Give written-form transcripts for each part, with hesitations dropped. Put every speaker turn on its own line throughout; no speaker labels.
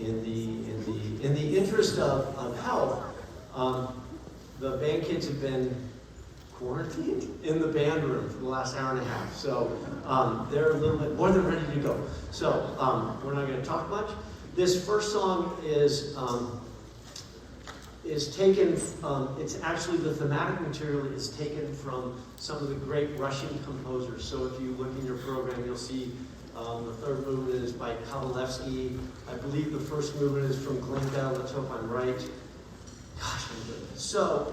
in the interest of health, the band kids have been quarantined in the band room for the last hour and a half. So they're a little bit more than ready to go. So we're not going to talk much. This first song is taken, it's actually the thematic material is taken from some of the great Russian composers. So if you look in your program, you'll see the third movement is by Kavalevsky. I believe the first movement is from Glinka. Let's hope I'm right. Gosh, I'm good. So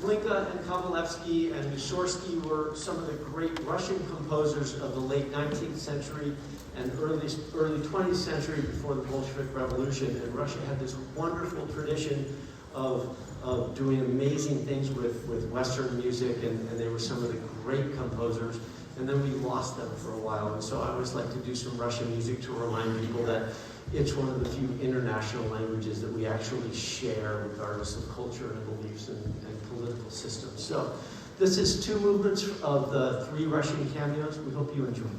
Glinka and Kavalevsky and Mussorgsky were some of the great Russian composers of the late 19th century and early 20th century before the Bolshevik Revolution. And Russia had this wonderful tradition of doing amazing things with Western music, and they were some of the great composers. And then we lost them for a while. And so I always like to do some Russian music to remind people that it's one of the few international languages that we actually share regardless of culture and beliefs and political systems. So this is two movements of the three Russian cameos. We hope you enjoy that.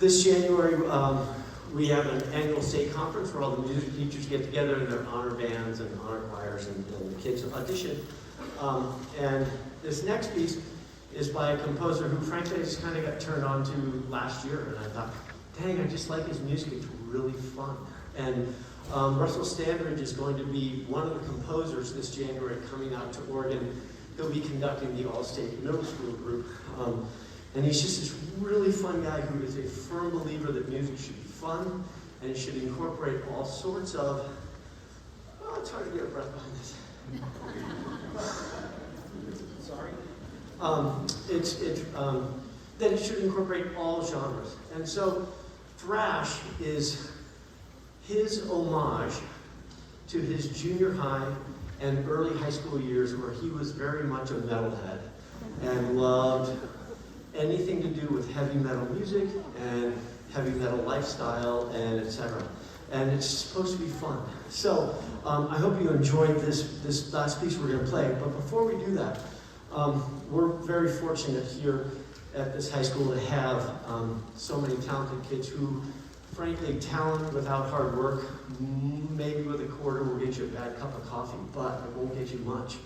This January, we have an annual state conference where all the music teachers get together and their honor bands and honor choirs and the kids audition. And this next piece is by a composer who frankly I just kind of got turned on to last year, and I thought, dang, I just like his music, it's really fun. And Russell Standridge is going to be one of the composers this January coming out to Oregon. He'll be conducting the All-State Middle School group. And he's just this really fun guy who is a firm believer that music should be fun and it should incorporate all sorts of, oh, it's hard to get a breath behind this. Sorry. That it should incorporate all genres. And so thrash is his homage to his junior high and early high school years where he was very much a metalhead and loved anything to do with heavy metal music and heavy metal lifestyle and etc. And it's supposed to be fun. So I hope you enjoyed this last piece we're going to play. But before we do that, we're very fortunate here at this high school to have so many talented kids who, frankly, talent without hard work, maybe with a quarter will get you a bad cup of coffee, but it won't get you much.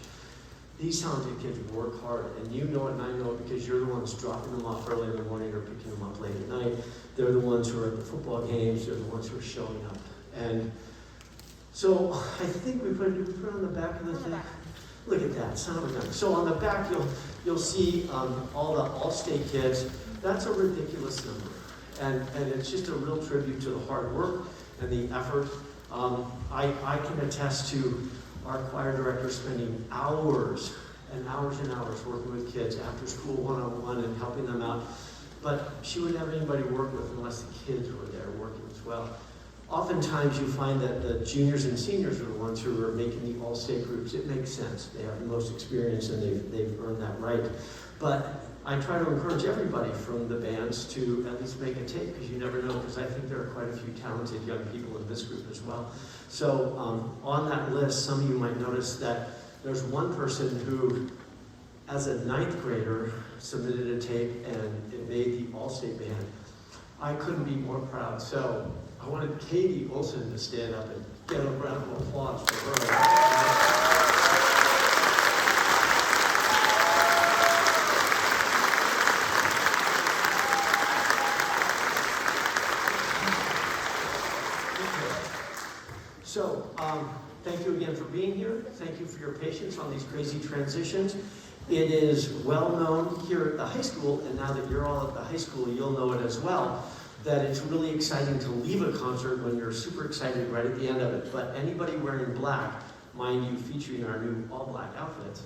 These talented kids work hard, and you know it and I know it because you're the ones dropping them off early in the morning or picking them up late at night. They're the ones who are at the football games. They're the ones who are showing up. And so I think we put it on the back of the thing. Look at that, son of a gun. So on the back, you'll see all the All-State kids. That's a ridiculous number. And it's just a real tribute to the hard work and the effort. I can attest to our choir director spending hours and hours and hours working with kids after school one-on-one and helping them out. But she wouldn't have anybody to work with unless the kids were there working as well. Oftentimes you find that the juniors and seniors are the ones who are making the all-state groups. It makes sense. They have the most experience and they've earned that right. But I try to encourage everybody from the bands to at least make a tape, because you never know, because I think there are quite a few talented young people in this group as well. So on that list, some of you might notice that there's one person who, as a 9th grader, submitted a tape and it made the All-State band. I couldn't be more proud. So I wanted Katie Olson to stand up and get a round of applause for her. So, thank you again for being here. Thank you for your patience on these crazy transitions. It is well known here at the high school, and now that you're all at the high school, you'll know it as well, that it's really exciting to leave a concert when you're super excited right at the end of it. But anybody wearing black, mind you, featuring our new all-black outfits,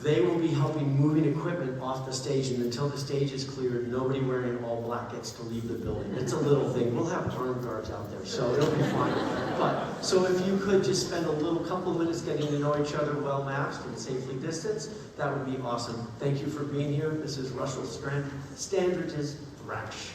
they will be helping moving equipment off the stage, and until the stage is cleared, nobody wearing all black gets to leave the building. It's a little thing. We'll have armed guards out there, so it'll be fine. But, so if you could just spend a little couple of minutes getting to know each other well masked and safely distanced, that would be awesome. Thank you for being here. This is Russell Standridge's Thrash.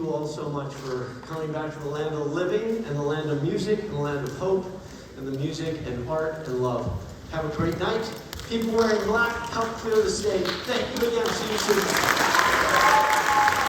you all so much for coming back to the land of the living and the land of music and the land of hope and the music and art and love. Have a great night. People wearing black, help clear the stage. Thank you again. See you soon.